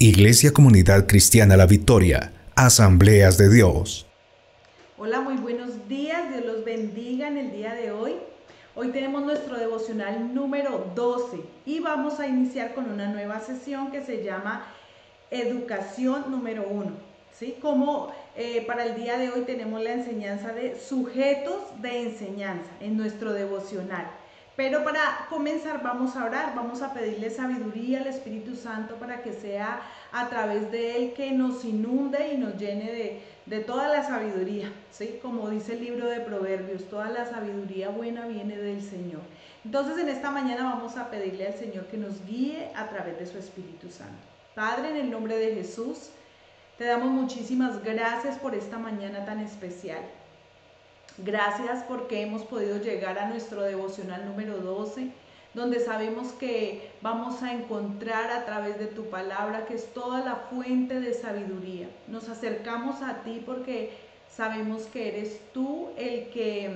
Iglesia Comunidad Cristiana La Victoria, Asambleas de Dios. Hola, muy buenos días, Dios los bendiga en el día de hoy. Hoy tenemos nuestro devocional número 12 y vamos a iniciar con una nueva sesión que se llama Educación número 1. ¿Sí? Como para el día de hoy tenemos la enseñanza de sujetos de enseñanza en nuestro devocional. Pero para comenzar vamos a orar, vamos a pedirle sabiduría al Espíritu Santo para que sea a través de Él que nos inunde y nos llene de toda la sabiduría, ¿sí? Como dice el libro de Proverbios, toda la sabiduría buena viene del Señor. Entonces en esta mañana vamos a pedirle al Señor que nos guíe a través de su Espíritu Santo. Padre, en el nombre de Jesús, te damos muchísimas gracias por esta mañana tan especial. Gracias porque hemos podido llegar a nuestro devocional número 12, donde sabemos que vamos a encontrar a través de tu palabra, que es toda la fuente de sabiduría. Nos acercamos a ti porque sabemos que eres tú el que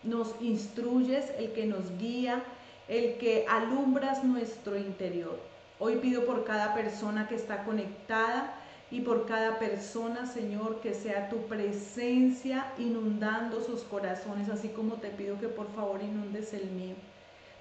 nos instruyes, el que nos guía, el que alumbras nuestro interior. Hoy pido por cada persona que está conectada, y por cada persona, Señor, que sea tu presencia inundando sus corazones, así como te pido que por favor inundes el mío.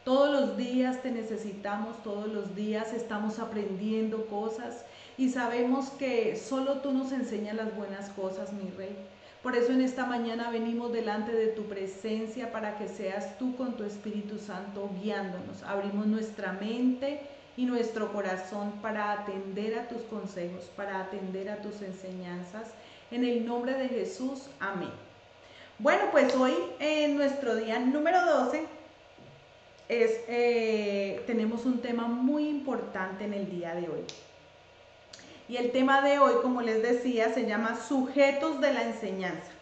Todos los días te necesitamos, todos los días estamos aprendiendo cosas y sabemos que solo tú nos enseñas las buenas cosas, mi Rey. Por eso en esta mañana venimos delante de tu presencia para que seas tú con tu Espíritu Santo guiándonos. Abrimos nuestra mente y nuestro corazón para atender a tus consejos, para atender a tus enseñanzas. En el nombre de Jesús, amén. Bueno, pues hoy en nuestro día número 12 tenemos un tema muy importante en el día de hoy. Y el tema de hoy, como les decía, se llama sujetos de la enseñanza.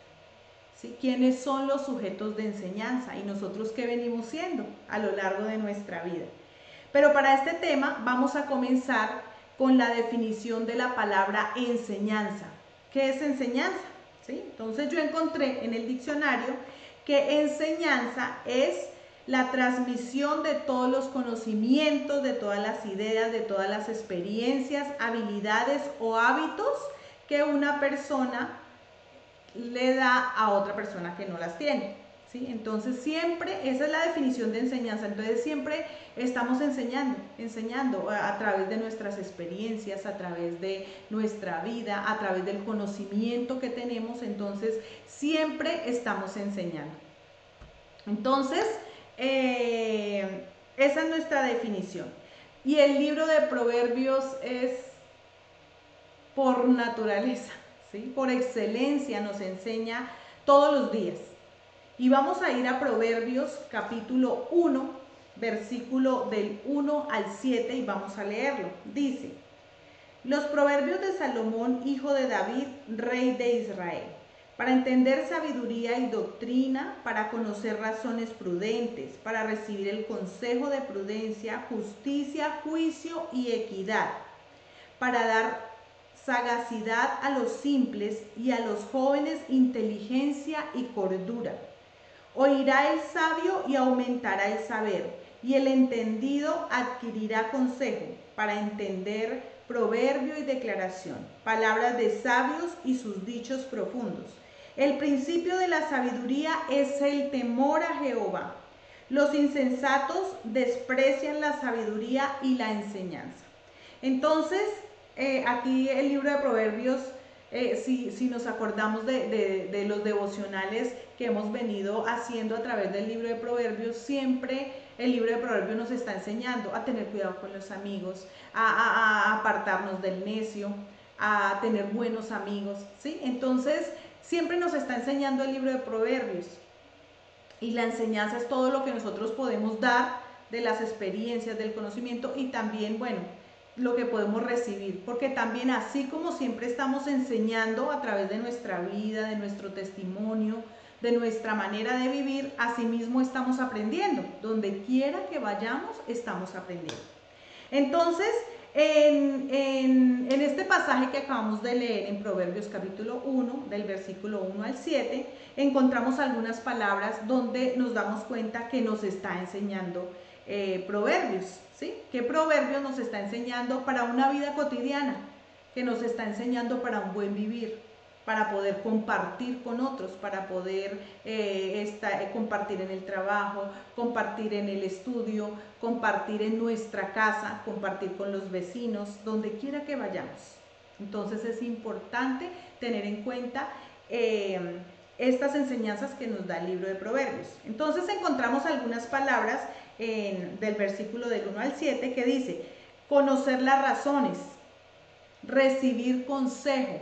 ¿Sí? ¿Quiénes son los sujetos de enseñanza? Y nosotros qué venimos siendo a lo largo de nuestra vida. Pero para este tema vamos a comenzar con la definición de la palabra enseñanza. ¿Qué es enseñanza? ¿Sí? Entonces yo encontré en el diccionario que enseñanza es la transmisión de todos los conocimientos, de todas las ideas, de todas las experiencias, habilidades o hábitos que una persona le da a otra persona que no las tiene. ¿Sí? Entonces siempre, esa es la definición de enseñanza, entonces siempre estamos enseñando a través de nuestras experiencias, a través de nuestra vida, a través del conocimiento que tenemos, entonces siempre estamos enseñando. Entonces, esa es nuestra definición. Y el libro de Proverbios es por naturaleza, ¿sí? Por excelencia nos enseña todos los días. Y vamos a ir a Proverbios capítulo 1, versículo del 1 al 7 y vamos a leerlo. Dice: los proverbios de Salomón, hijo de David, rey de Israel, para entender sabiduría y doctrina, para conocer razones prudentes, para recibir el consejo de prudencia, justicia, juicio y equidad, para dar sagacidad a los simples y a los jóvenes inteligencia y cordura. Oirá el sabio y aumentará el saber, y el entendido adquirirá consejo para entender proverbio y declaración, palabras de sabios y sus dichos profundos. El principio de la sabiduría es el temor a Jehová. Los insensatos desprecian la sabiduría y la enseñanza. Entonces, aquí el libro de Proverbios, si nos acordamos de los devocionales que hemos venido haciendo a través del libro de Proverbios, siempre el libro de Proverbios nos está enseñando a tener cuidado con los amigos, a apartarnos del necio, a tener buenos amigos, ¿sí? Entonces, siempre nos está enseñando el libro de Proverbios. Y la enseñanza es todo lo que nosotros podemos dar de las experiencias, del conocimiento y también, bueno, lo que podemos recibir, porque también así como siempre estamos enseñando a través de nuestra vida, de nuestro testimonio, de nuestra manera de vivir, asimismo estamos aprendiendo. Donde quiera que vayamos, estamos aprendiendo. Entonces, en este pasaje que acabamos de leer en Proverbios capítulo 1, del versículo 1 al 7, encontramos algunas palabras donde nos damos cuenta que nos está enseñando Proverbios, ¿sí? ¿Qué Proverbios nos está enseñando para una vida cotidiana? Que nos está enseñando para un buen vivir, para poder compartir con otros, para poder compartir en el trabajo, compartir en el estudio, compartir en nuestra casa, compartir con los vecinos, donde quiera que vayamos. Entonces es importante tener en cuenta estas enseñanzas que nos da el libro de Proverbios. Entonces encontramos algunas palabras del versículo del 1 al 7 que dice: conocer las razones, recibir consejo,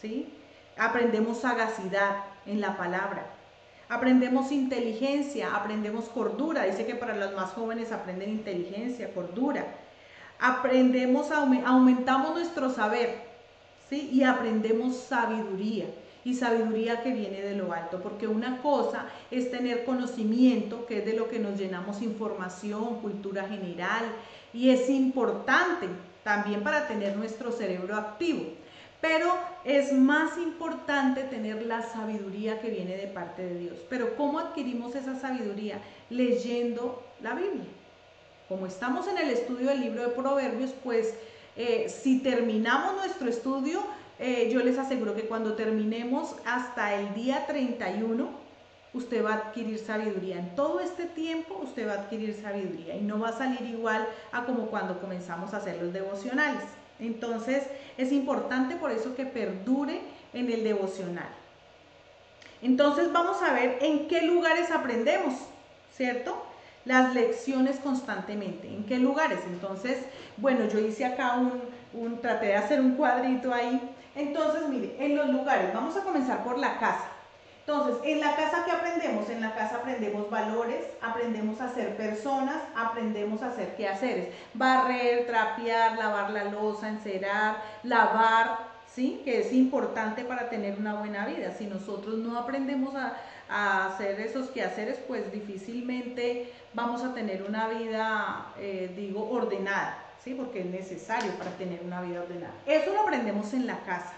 ¿sí? Aprendemos sagacidad en la palabra, aprendemos inteligencia, aprendemos cordura. Dice que para los más jóvenes aprenden inteligencia, cordura. Aprendemos, aumentamos nuestro saber, ¿sí? Y aprendemos sabiduría. Y sabiduría que viene de lo alto, porque una cosa es tener conocimiento, que es de lo que nos llenamos información, cultura general, y es importante también para tener nuestro cerebro activo, pero es más importante tener la sabiduría que viene de parte de Dios. Pero ¿cómo adquirimos esa sabiduría? Leyendo la Biblia. Como estamos en el estudio del libro de Proverbios, pues si terminamos nuestro estudio, yo les aseguro que cuando terminemos hasta el día 31, usted va a adquirir sabiduría. En todo este tiempo usted va a adquirir sabiduría y no va a salir igual a como cuando comenzamos a hacer los devocionales. Entonces es importante por eso que perdure en el devocional. Entonces vamos a ver en qué lugares aprendemos, ¿cierto? Las lecciones constantemente. ¿En qué lugares? Entonces, bueno, yo hice acá traté de hacer un cuadrito ahí. Entonces, mire, en los lugares, vamos a comenzar por la casa. Entonces, en la casa, ¿qué aprendemos? En la casa aprendemos valores, aprendemos a ser personas, aprendemos a hacer quehaceres. Barrer, trapear, lavar la loza, encerar, lavar, ¿sí? Que es importante para tener una buena vida. Si nosotros no aprendemos a hacer esos quehaceres, pues difícilmente vamos a tener una vida, ordenada, ¿sí? Porque es necesario para tener una vida ordenada. Eso lo aprendemos en la casa,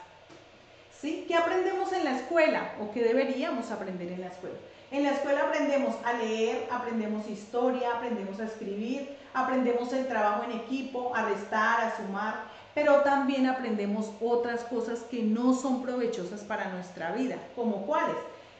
¿sí? ¿Qué aprendemos en la escuela? ¿O qué deberíamos aprender en la escuela? En la escuela aprendemos a leer, aprendemos historia, aprendemos a escribir, aprendemos el trabajo en equipo, a restar, a sumar, pero también aprendemos otras cosas que no son provechosas para nuestra vida, ¿como cuáles?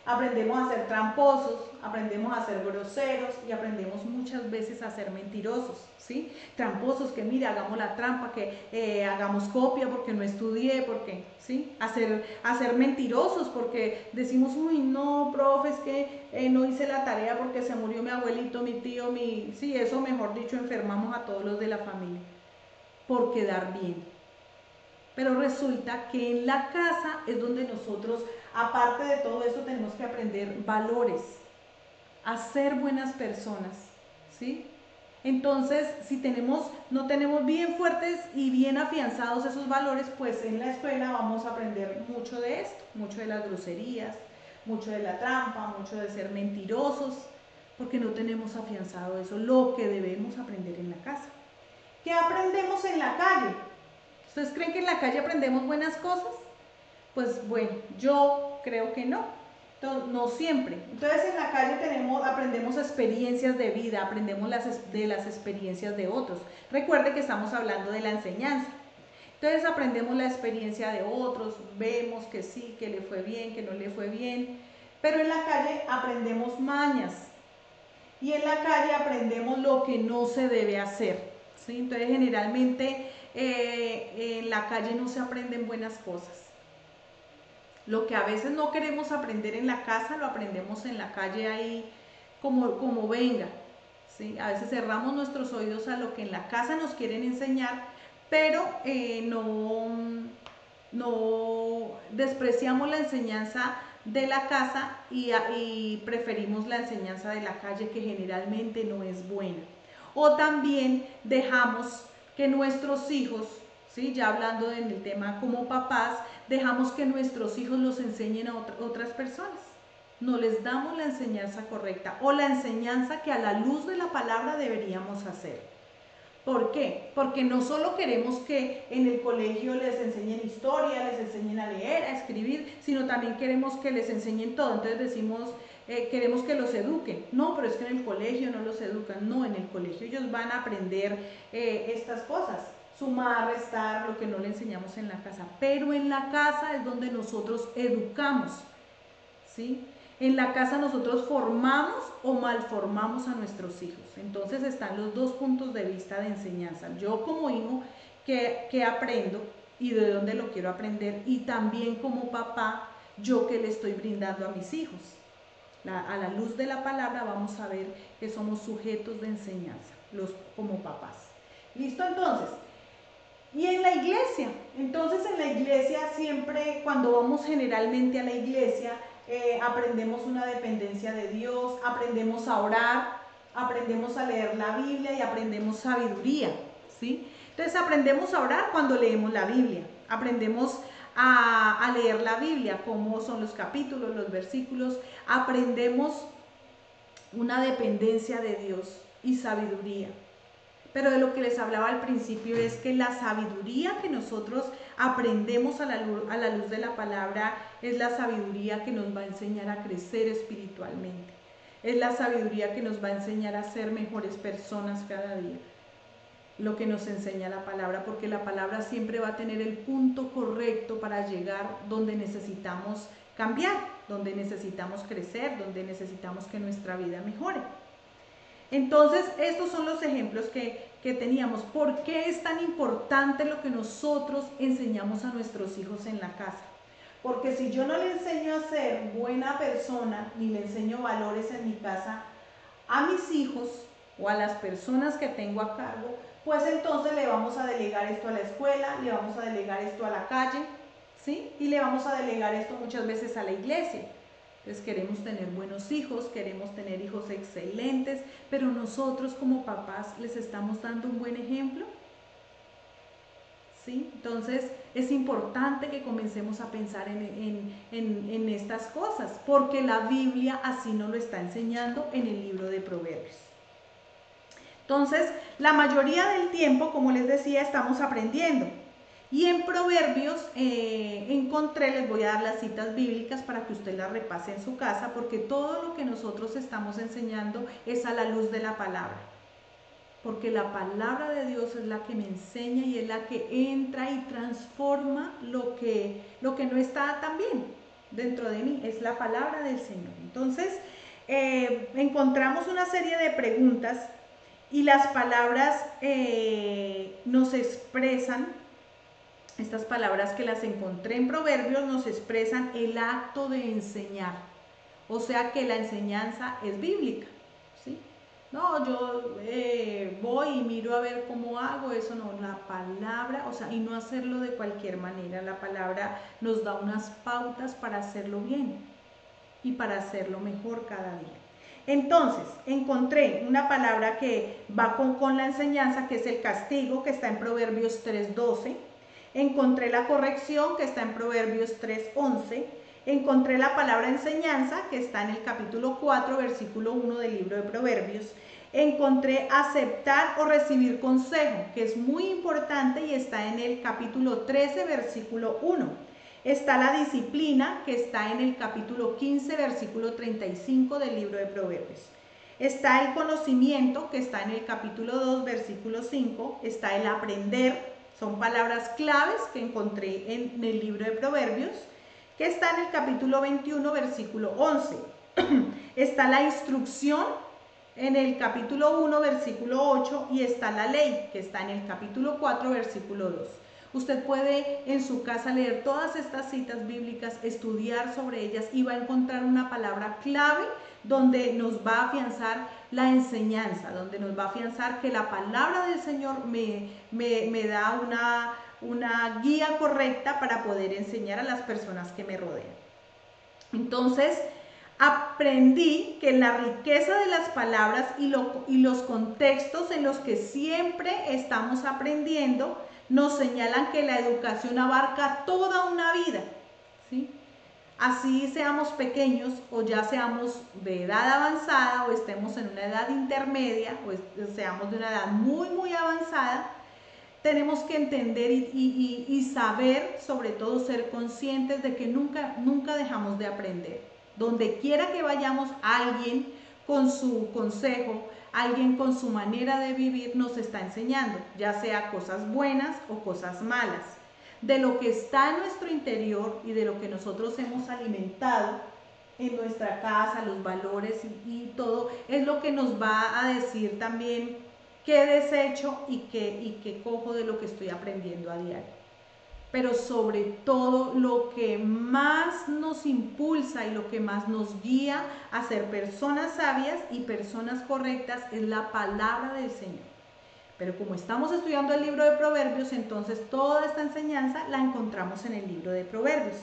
Aprendemos a ser tramposos, aprendemos a ser groseros y aprendemos muchas veces a ser mentirosos, ¿sí? Tramposos, que mira, hagamos la trampa, que hagamos copia porque no estudié, porque, ¿sí? A ser mentirosos porque decimos, uy, no, profe, es que no hice la tarea porque se murió mi abuelito, mi tío, sí, eso mejor dicho, enfermamos a todos los de la familia por quedar bien. Pero resulta que en la casa es donde nosotros, aparte de todo eso, tenemos que aprender valores, a ser buenas personas, ¿sí? Entonces, si no tenemos bien fuertes y bien afianzados esos valores, pues en la escuela vamos a aprender mucho de esto, mucho de las groserías, mucho de la trampa, mucho de ser mentirosos, porque no tenemos afianzado eso, lo que debemos aprender en la casa. ¿Qué aprendemos en la calle? ¿Ustedes creen que en la calle aprendemos buenas cosas? Pues bueno, yo creo que no. Entonces, no siempre. Entonces en la calle aprendemos experiencias de vida, aprendemos de las experiencias de otros. Recuerde que estamos hablando de la enseñanza. Entonces aprendemos la experiencia de otros, vemos que sí, que le fue bien, que no le fue bien. Pero en la calle aprendemos mañas. Y en la calle aprendemos lo que no se debe hacer, ¿sí? Entonces generalmente en la calle no se aprenden buenas cosas. Lo que a veces no queremos aprender en la casa, lo aprendemos en la calle ahí como venga, ¿sí? A veces cerramos nuestros oídos a lo que en la casa nos quieren enseñar, pero no despreciamos la enseñanza de la casa y preferimos la enseñanza de la calle, que generalmente no es buena. O también dejamos que nuestros hijos, ¿sí? Ya hablando en el tema como papás, dejamos que nuestros hijos los enseñen a otras personas. No les damos la enseñanza correcta o la enseñanza que a la luz de la palabra deberíamos hacer. ¿Por qué? Porque no solo queremos que en el colegio les enseñen historia, les enseñen a leer, a escribir, sino también queremos que les enseñen todo. Entonces decimos, queremos que los eduquen. No, pero es que en el colegio no los educan. No, en el colegio ellos van a aprender estas cosas. Sumar, restar, lo que no le enseñamos en la casa. Pero en la casa es donde nosotros educamos, ¿sí? En la casa nosotros formamos o malformamos a nuestros hijos. Entonces están los dos puntos de vista de enseñanza. Yo como hijo, ¿qué aprendo y de dónde lo quiero aprender? Y también como papá, yo qué le estoy brindando a mis hijos. A la luz de la palabra vamos a ver que somos sujetos de enseñanza, como papás. ¿Listo? Entonces, y en la iglesia, siempre cuando vamos generalmente a la iglesia, aprendemos una dependencia de Dios, aprendemos a orar, aprendemos a leer la Biblia y aprendemos sabiduría, ¿sí? Entonces aprendemos a orar cuando leemos la Biblia, aprendemos a leer la Biblia, cómo son los capítulos, los versículos, aprendemos una dependencia de Dios y sabiduría. Pero de lo que les hablaba al principio es que la sabiduría que nosotros aprendemos a la luz de la palabra es la sabiduría que nos va a enseñar a crecer espiritualmente. Es la sabiduría que nos va a enseñar a ser mejores personas cada día. Lo que nos enseña la palabra, porque la palabra siempre va a tener el punto correcto para llegar donde necesitamos cambiar, donde necesitamos crecer, donde necesitamos que nuestra vida mejore. Entonces, estos son los ejemplos que teníamos. ¿Por qué es tan importante lo que nosotros enseñamos a nuestros hijos en la casa? Porque si yo no le enseño a ser buena persona, ni le enseño valores en mi casa a mis hijos o a las personas que tengo a cargo, pues entonces le vamos a delegar esto a la escuela, le vamos a delegar esto a la calle, ¿sí? Y le vamos a delegar esto muchas veces a la iglesia. Entonces queremos tener buenos hijos, queremos tener hijos excelentes, pero nosotros como papás les estamos dando un buen ejemplo, ¿sí? Entonces es importante que comencemos a pensar en estas cosas, porque la Biblia así nos lo está enseñando en el libro de Proverbios. Entonces, la mayoría del tiempo, como les decía, estamos aprendiendo. Y en Proverbios encontré, les voy a dar las citas bíblicas para que usted las repase en su casa, porque todo lo que nosotros estamos enseñando es a la luz de la palabra. Porque la palabra de Dios es la que me enseña y es la que entra y transforma lo que no está tan bien dentro de mí. Es la palabra del Señor. Entonces, encontramos una serie de preguntas y las palabras nos expresan. Estas palabras que las encontré en Proverbios nos expresan el acto de enseñar. O sea que la enseñanza es bíblica, ¿sí? No, yo voy y miro a ver cómo hago eso, no, la palabra, o sea, y no hacerlo de cualquier manera. La palabra nos da unas pautas para hacerlo bien y para hacerlo mejor cada día. Entonces, encontré una palabra que va con la enseñanza, que es el castigo, que está en Proverbios 3:12. Encontré la corrección, que está en Proverbios 3:11. Encontré la palabra enseñanza, que está en el capítulo 4, versículo 1 del libro de Proverbios. Encontré aceptar o recibir consejo, que es muy importante y está en el capítulo 13, versículo 1. Está la disciplina, que está en el capítulo 15, versículo 35 del libro de Proverbios. Está el conocimiento, que está en el capítulo 2, versículo 5. Está el aprender. Son palabras claves que encontré en el libro de Proverbios, que está en el capítulo 21, versículo 11. Está la instrucción en el capítulo 1, versículo 8, y está la ley, que está en el capítulo 4, versículo 2. Usted puede en su casa leer todas estas citas bíblicas, estudiar sobre ellas y va a encontrar una palabra clave donde nos va a afianzar la enseñanza, donde nos va a afianzar que la palabra del Señor me da una guía correcta para poder enseñar a las personas que me rodean. Entonces, aprendí que la riqueza de las palabras y los contextos en los que siempre estamos aprendiendo nos señalan que la educación abarca toda una vida, ¿sí? Así seamos pequeños o ya seamos de edad avanzada o estemos en una edad intermedia o seamos de una edad muy, muy avanzada, tenemos que entender y saber, sobre todo ser conscientes de que nunca dejamos de aprender. Donde quiera que vayamos, alguien con su consejo, alguien con su manera de vivir nos está enseñando, ya sea cosas buenas o cosas malas. De lo que está en nuestro interior y de lo que nosotros hemos alimentado en nuestra casa, los valores y todo, es lo que nos va a decir también qué desecho y qué cojo de lo que estoy aprendiendo a diario. Pero sobre todo lo que más nos impulsa y lo que más nos guía a ser personas sabias y personas correctas es la palabra del Señor. Pero como estamos estudiando el libro de Proverbios, entonces toda esta enseñanza la encontramos en el libro de Proverbios.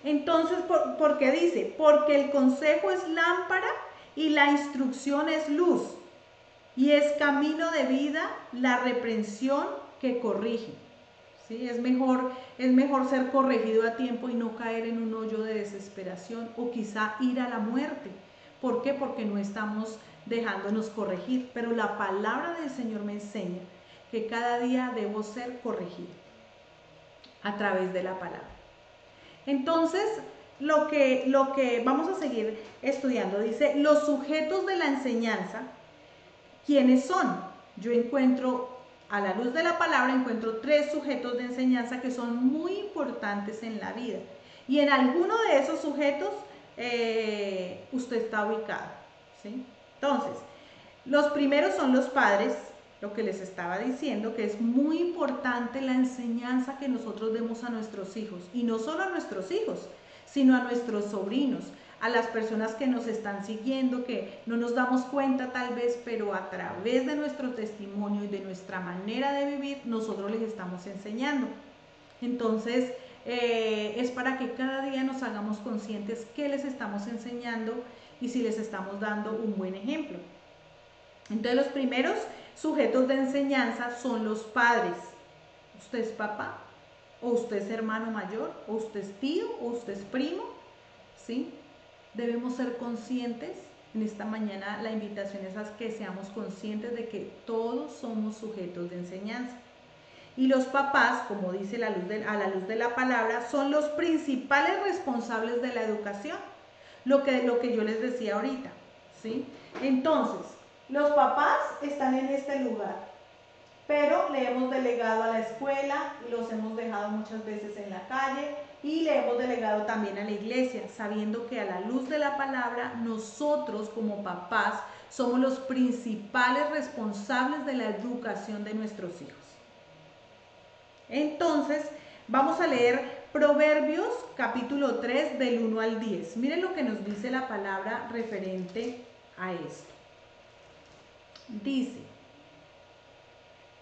Entonces, ¿por qué dice? Porque el consejo es lámpara y la instrucción es luz, y es camino de vida la reprensión que corrige. ¿Sí? Es mejor ser corregido a tiempo y no caer en un hoyo de desesperación o quizá ir a la muerte. ¿Por qué? Porque no estamos dejándonos corregir. Pero la palabra del Señor me enseña que cada día debo ser corregido a través de la palabra. Entonces, lo que vamos a seguir estudiando, dice, los sujetos de la enseñanza, ¿quiénes son? Yo encuentro, a la luz de la palabra, encuentro 3 sujetos de enseñanza que son muy importantes en la vida. Y en alguno de esos sujetos usted está ubicado, ¿sí? Entonces, los primeros son los padres, lo que les estaba diciendo, que es muy importante la enseñanza que nosotros demos a nuestros hijos. Y no solo a nuestros hijos, sino a nuestros sobrinos, a las personas que nos están siguiendo, que no nos damos cuenta tal vez, pero a través de nuestro testimonio y de nuestra manera de vivir, nosotros les estamos enseñando. Entonces, es para que cada día nos hagamos conscientes qué les estamos enseñando y si les estamos dando un buen ejemplo. Entonces, los primeros sujetos de enseñanza son los padres. ¿Usted es papá? ¿O usted es hermano mayor? ¿O usted es tío? ¿O usted es primo? ¿Sí? Debemos ser conscientes. En esta mañana la invitación es a que seamos conscientes de que todos somos sujetos de enseñanza. Y los papás, como dice a la luz de la palabra, son los principales responsables de la educación. Lo que yo les decía ahorita, ¿sí? Entonces, los papás están en este lugar, pero le hemos delegado a la escuela, los hemos dejado muchas veces en la calle y le hemos delegado también a la iglesia, sabiendo que a la luz de la palabra nosotros como papás somos los principales responsables de la educación de nuestros hijos. Entonces, vamos a leer Proverbios capítulo 3 del 1 al 10. Miren lo que nos dice la palabra referente a esto. Dice: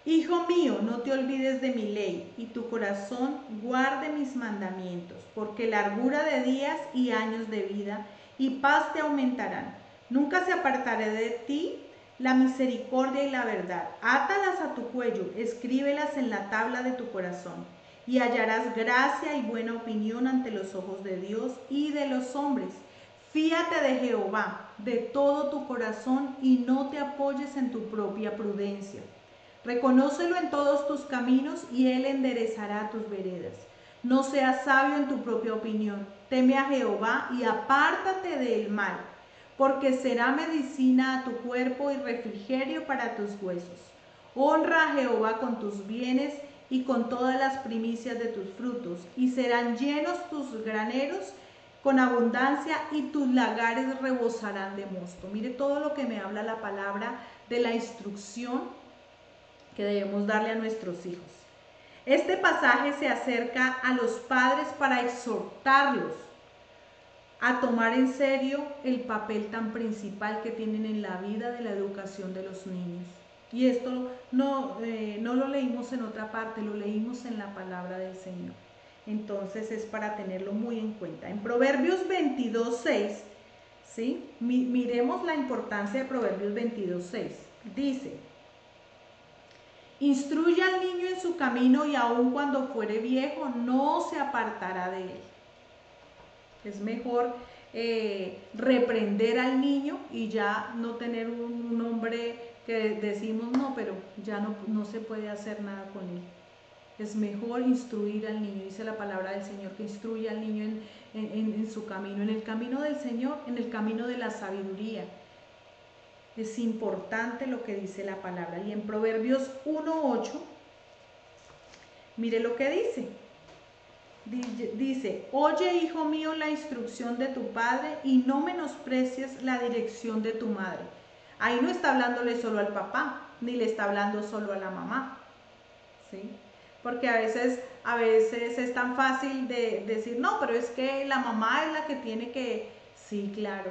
Hijo mío, no te olvides de mi ley, y tu corazón guarde mis mandamientos, porque largura de días y años de vida y paz te aumentarán. Nunca se apartará de ti la misericordia y la verdad. Átalas a tu cuello, escríbelas en la tabla de tu corazón, y hallarás gracia y buena opinión ante los ojos de Dios y de los hombres. Fíate de Jehová de todo tu corazón y no te apoyes en tu propia prudencia. Reconócelo en todos tus caminos y Él enderezará tus veredas. No seas sabio en tu propia opinión. Teme a Jehová y apártate del mal, porque será medicina a tu cuerpo y refrigerio para tus huesos. Honra a Jehová con tus bienes y con todas las primicias de tus frutos, y serán llenos tus graneros con abundancia y tus lagares rebosarán de mosto. Mire todo lo que me habla la palabra de la instrucción que debemos darle a nuestros hijos. Este pasaje se acerca a los padres para exhortarlos a tomar en serio el papel tan principal que tienen en la vida de la educación de los niños. Y esto no lo leímos en otra parte, lo leímos en la palabra del Señor. Entonces es para tenerlo muy en cuenta. En Proverbios 22:6, ¿sí? Miremos la importancia de Proverbios 22:6. Dice: Instruye al niño en su camino y aun cuando fuere viejo no se apartará de él. Es mejor reprender al niño y ya no tener un hombre que decimos no, pero ya no se puede hacer nada con él. Es mejor instruir al niño, dice la palabra del Señor, que instruye al niño en su camino, en el camino del Señor, en el camino de la sabiduría. Es importante lo que dice la palabra. Y en Proverbios 1:8, mire lo que dice. Dice, oye, hijo mío, la instrucción de tu padre y no menosprecies la dirección de tu madre. Ahí no está hablándole solo al papá, ni le está hablando solo a la mamá, ¿sí? Porque a veces es tan fácil de decir, no, pero es que la mamá es la que tiene que... Sí, claro.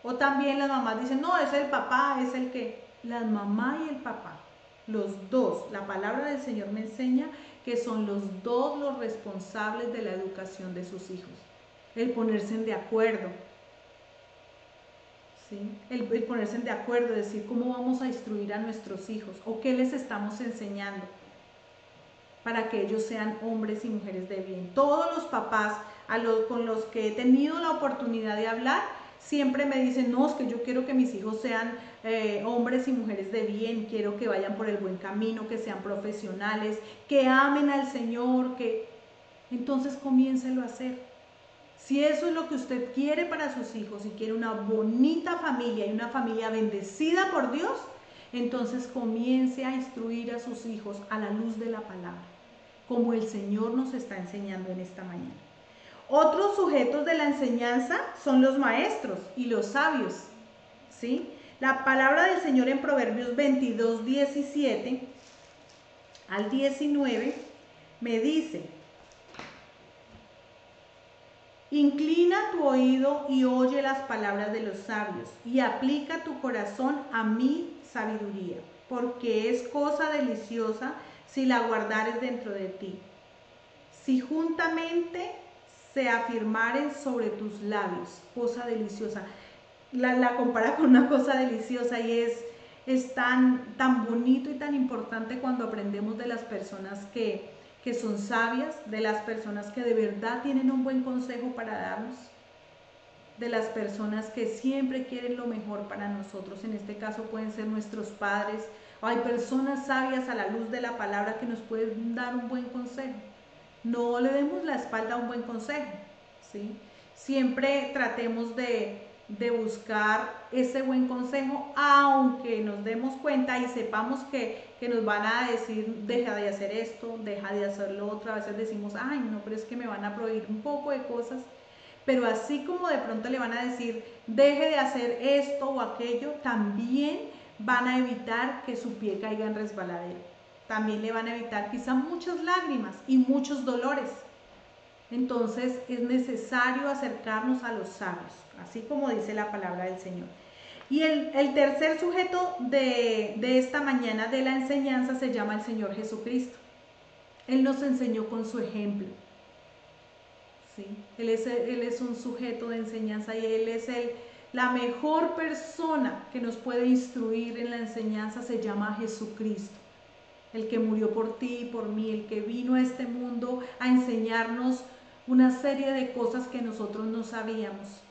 O también las mamás dicen, no, es el papá, es el que... La mamá y el papá, los dos. La palabra del Señor me enseña que son los dos los responsables de la educación de sus hijos. El ponerse de acuerdo. ¿Sí? El ponerse de acuerdo, decir cómo vamos a instruir a nuestros hijos o qué les estamos enseñando para que ellos sean hombres y mujeres de bien. Todos los papás con los que he tenido la oportunidad de hablar, siempre me dicen, no, es que yo quiero que mis hijos sean hombres y mujeres de bien, quiero que vayan por el buen camino, que sean profesionales, que amen al Señor, que... Entonces comiéncelo a hacer. Si eso es lo que usted quiere para sus hijos y quiere una bonita familia y una familia bendecida por Dios, entonces comience a instruir a sus hijos a la luz de la palabra, como el Señor nos está enseñando en esta mañana. Otros sujetos de la enseñanza son los maestros y los sabios, ¿sí? La palabra del Señor en Proverbios 22, 17 al 19 me dice, inclina tu oído y oye las palabras de los sabios y aplica tu corazón a mi sabiduría, porque es cosa deliciosa si la guardares dentro de ti. Si juntamente se afirmaren sobre tus labios, cosa deliciosa. La compara con una cosa deliciosa y es tan bonito y tan importante cuando aprendemos de las personas que son sabias, de las personas que de verdad tienen un buen consejo para darnos, de las personas que siempre quieren lo mejor para nosotros. En este caso pueden ser nuestros padres, o hay personas sabias a la luz de la palabra que nos pueden dar un buen consejo. No le demos la espalda a un buen consejo, ¿sí? Siempre tratemos de buscar ese buen consejo, aunque nos demos cuenta y sepamos que nos van a decir, deja de hacer esto, deja de hacer lo otro. A veces decimos, ay, no, pero es que me van a prohibir un poco de cosas. Pero así como de pronto le van a decir, deje de hacer esto o aquello, también van a evitar que su pie caiga en resbaladero. También le van a evitar quizá muchas lágrimas y muchos dolores. Entonces es necesario acercarnos a los sabios, así como dice la palabra del Señor. Y el tercer sujeto de esta mañana de la enseñanza se llama el Señor Jesucristo. Él nos enseñó con su ejemplo. ¿Sí? Él es un sujeto de enseñanza y Él es la mejor persona que nos puede instruir en la enseñanza, se llama Jesucristo. El que murió por ti y por mí, el que vino a este mundo a enseñarnos una serie de cosas que nosotros no sabíamos,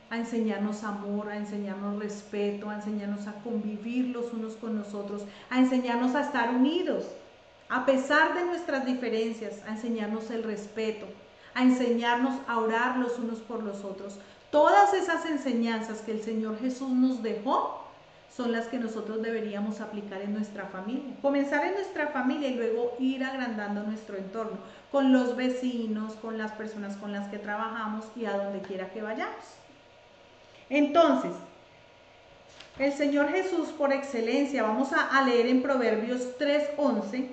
a enseñarnos amor, a enseñarnos respeto, a enseñarnos a convivir los unos con nosotros, a enseñarnos a estar unidos, a pesar de nuestras diferencias, a enseñarnos el respeto, a enseñarnos a orar los unos por los otros. Todas esas enseñanzas que el Señor Jesús nos dejó son las que nosotros deberíamos aplicar en nuestra familia. Comenzar en nuestra familia y luego ir agrandando nuestro entorno, con los vecinos, con las personas con las que trabajamos y a donde quiera que vayamos. Entonces, el Señor Jesús por excelencia, vamos a leer en Proverbios 3:11,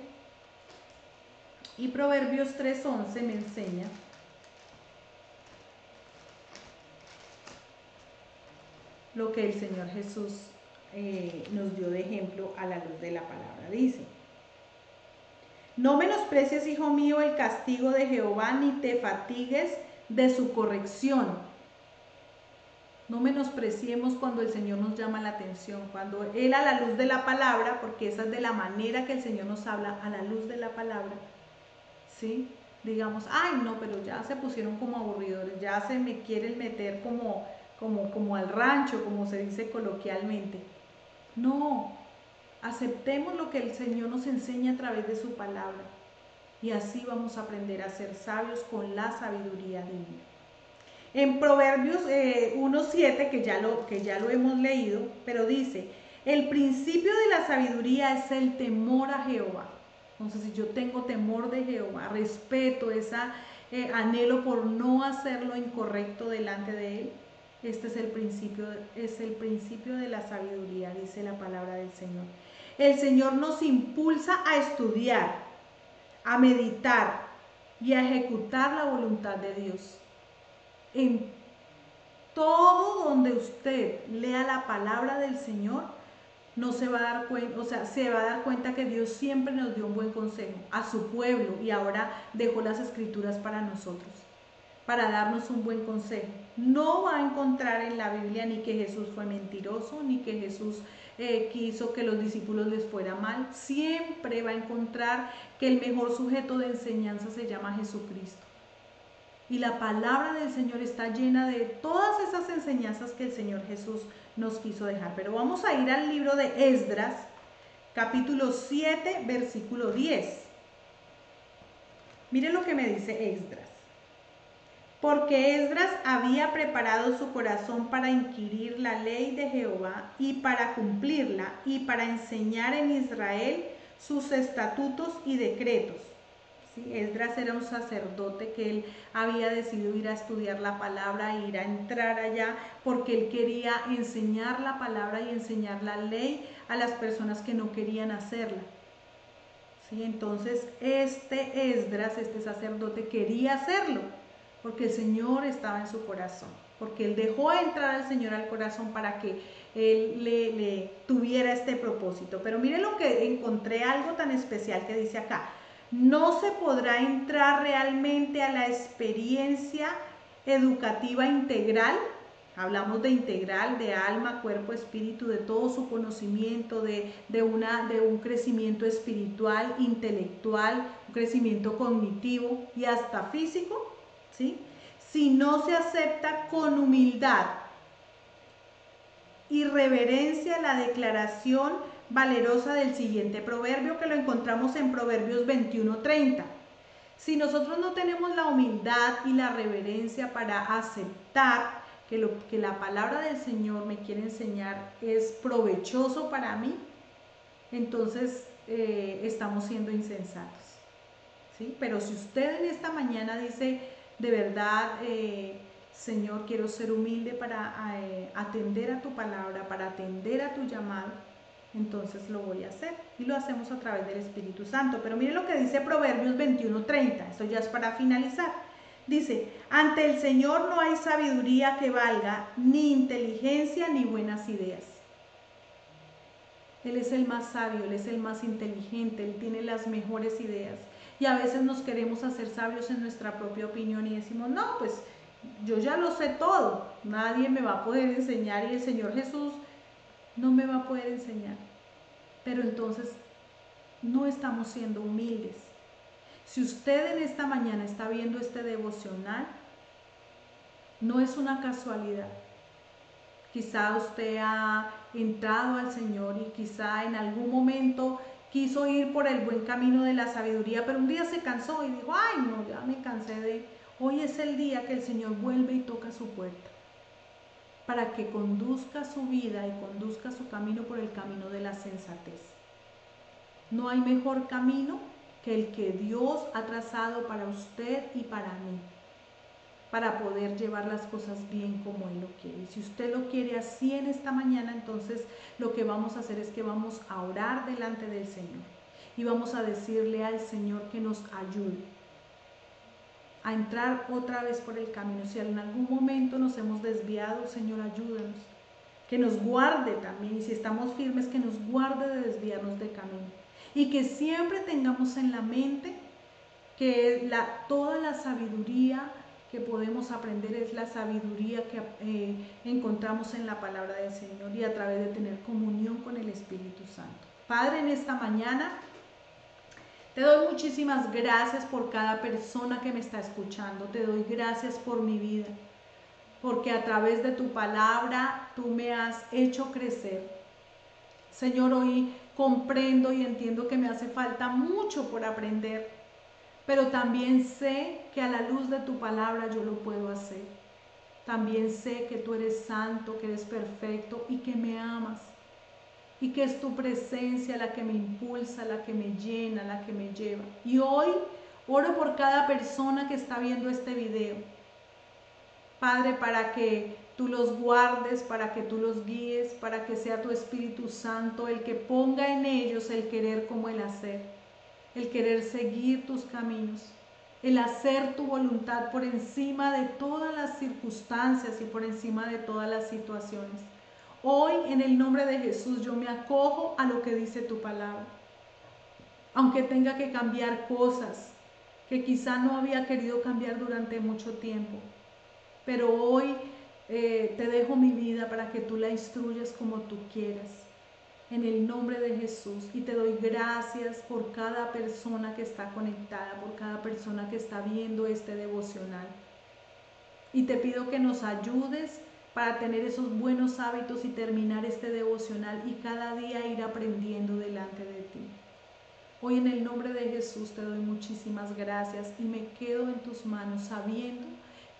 y Proverbios 3:11 me enseña lo que el Señor Jesús nos dio de ejemplo a la luz de la palabra. Dice, no menosprecies, hijo mío, el castigo de Jehová, ni te fatigues de su corrección. No menospreciemos cuando el Señor nos llama la atención, cuando Él a la luz de la palabra, porque esa es de la manera que el Señor nos habla, a la luz de la palabra, ¿sí? Digamos, ay no, pero ya se pusieron como aburridores, ya se me quieren meter como al rancho, como se dice coloquialmente. No, aceptemos lo que el Señor nos enseña a través de su palabra. Y así vamos a aprender a ser sabios con la sabiduría divina. En Proverbios 1:7, que ya lo hemos leído, pero dice, el principio de la sabiduría es el temor a Jehová. Entonces, si yo tengo temor de Jehová, respeto, anhelo por no hacer lo incorrecto delante de Él, este es el principio de la sabiduría, dice la palabra del Señor. El Señor nos impulsa a estudiar, a meditar y a ejecutar la voluntad de Dios. En todo donde usted lea la palabra del Señor, no se va a dar cuenta, o sea, se va a dar cuenta que Dios siempre nos dio un buen consejo a su pueblo y ahora dejó las escrituras para nosotros, para darnos un buen consejo. No va a encontrar en la Biblia ni que Jesús fue mentiroso, ni que Jesús quiso que los discípulos les fuera mal. Siempre va a encontrar que el mejor sujeto de enseñanza se llama Jesucristo. Y la palabra del Señor está llena de todas esas enseñanzas que el Señor Jesús nos quiso dejar. Pero vamos a ir al libro de Esdras, capítulo 7, versículo 10. Miren lo que me dice Esdras. Porque Esdras había preparado su corazón para inquirir la ley de Jehová y para cumplirla y para enseñar en Israel sus estatutos y decretos. ¿Sí? Esdras era un sacerdote que él había decidido ir a estudiar la palabra, ir a entrar allá, porque él quería enseñar la palabra y enseñar la ley a las personas que no querían hacerla. ¿Sí? Entonces Esdras, este sacerdote, quería hacerlo, porque el Señor estaba en su corazón, porque él dejó entrar al Señor al corazón para que él le tuviera este propósito. Pero miren lo que encontré, algo tan especial que dice acá. No se podrá entrar realmente a la experiencia educativa integral. Hablamos de integral, de alma, cuerpo, espíritu, de todo su conocimiento, de un crecimiento espiritual, intelectual, un crecimiento cognitivo y hasta físico, ¿sí? Si no se acepta con humildad y reverencia la declaración valerosa del siguiente proverbio, que lo encontramos en Proverbios 21:30. Si nosotros no tenemos la humildad y la reverencia para aceptar que lo que la palabra del Señor me quiere enseñar es provechoso para mí, entonces estamos siendo insensatos, ¿sí? Pero si usted en esta mañana dice, de verdad, Señor, quiero ser humilde para atender a tu palabra, para atender a tu llamado, entonces lo voy a hacer, y lo hacemos a través del Espíritu Santo. Pero mire lo que dice Proverbios 21:30, esto ya es para finalizar. Dice, ante el Señor no hay sabiduría que valga, ni inteligencia, ni buenas ideas. Él es el más sabio, Él es el más inteligente, Él tiene las mejores ideas. Y a veces nos queremos hacer sabios en nuestra propia opinión y decimos, no, pues yo ya lo sé todo, nadie me va a poder enseñar y el Señor Jesús no me va a poder enseñar. Pero entonces no estamos siendo humildes. Si usted en esta mañana está viendo este devocional, no es una casualidad. Quizá usted ha entrado al Señor y quizá en algún momento quiso ir por el buen camino de la sabiduría, pero un día se cansó y dijo, ay no, ya me cansé de... Hoy es el día que el Señor vuelve y toca su puerta, para que conduzca su vida y conduzca su camino por el camino de la sensatez. No hay mejor camino que el que Dios ha trazado para usted y para mí, para poder llevar las cosas bien como Él lo quiere. Y si usted lo quiere así en esta mañana, entonces lo que vamos a hacer es que vamos a orar delante del Señor y vamos a decirle al Señor que nos ayude a entrar otra vez por el camino. Si en algún momento nos hemos desviado, Señor, ayúdanos, que nos guarde también, y si estamos firmes, que nos guarde de desviarnos del camino, y que siempre tengamos en la mente que toda la sabiduría que podemos aprender es la sabiduría que encontramos en la palabra del Señor y a través de tener comunión con el Espíritu Santo. Padre, en esta mañana te doy muchísimas gracias por cada persona que me está escuchando. Te doy gracias por mi vida, porque a través de tu palabra tú me has hecho crecer. Señor, hoy comprendo y entiendo que me hace falta mucho por aprender, pero también sé que a la luz de tu palabra yo lo puedo hacer. También sé que tú eres santo, que eres perfecto y que me amas. Y que es tu presencia la que me impulsa, la que me llena, la que me lleva. Y hoy oro por cada persona que está viendo este video. Padre, para que tú los guardes, para que tú los guíes, para que sea tu Espíritu Santo el que ponga en ellos el querer como el hacer, el querer seguir tus caminos, el hacer tu voluntad por encima de todas las circunstancias y por encima de todas las situaciones. Hoy, en el nombre de Jesús, yo me acojo a lo que dice tu palabra. Aunque tenga que cambiar cosas que quizá no había querido cambiar durante mucho tiempo, pero hoy te dejo mi vida para que tú la instruyas como tú quieras, en el nombre de Jesús. Y te doy gracias por cada persona que está conectada, por cada persona que está viendo este devocional. Y te pido que nos ayudes para tener esos buenos hábitos y terminar este devocional y cada día ir aprendiendo delante de ti. Hoy en el nombre de Jesús te doy muchísimas gracias y me quedo en tus manos sabiendo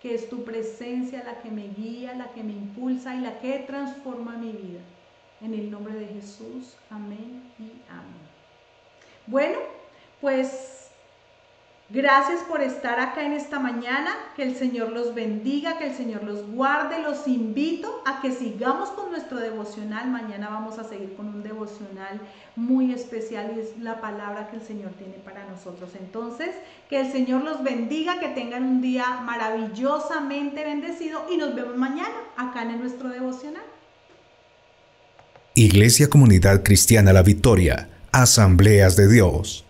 que es tu presencia la que me guía, la que me impulsa y la que transforma mi vida. En el nombre de Jesús, amén y amén. Bueno, pues gracias por estar acá en esta mañana, que el Señor los bendiga, que el Señor los guarde. Los invito a que sigamos con nuestro devocional. Mañana vamos a seguir con un devocional muy especial y es la palabra que el Señor tiene para nosotros. Entonces, que el Señor los bendiga, que tengan un día maravillosamente bendecido y nos vemos mañana acá en nuestro devocional. Iglesia Comunidad Cristiana La Victoria, Asambleas de Dios.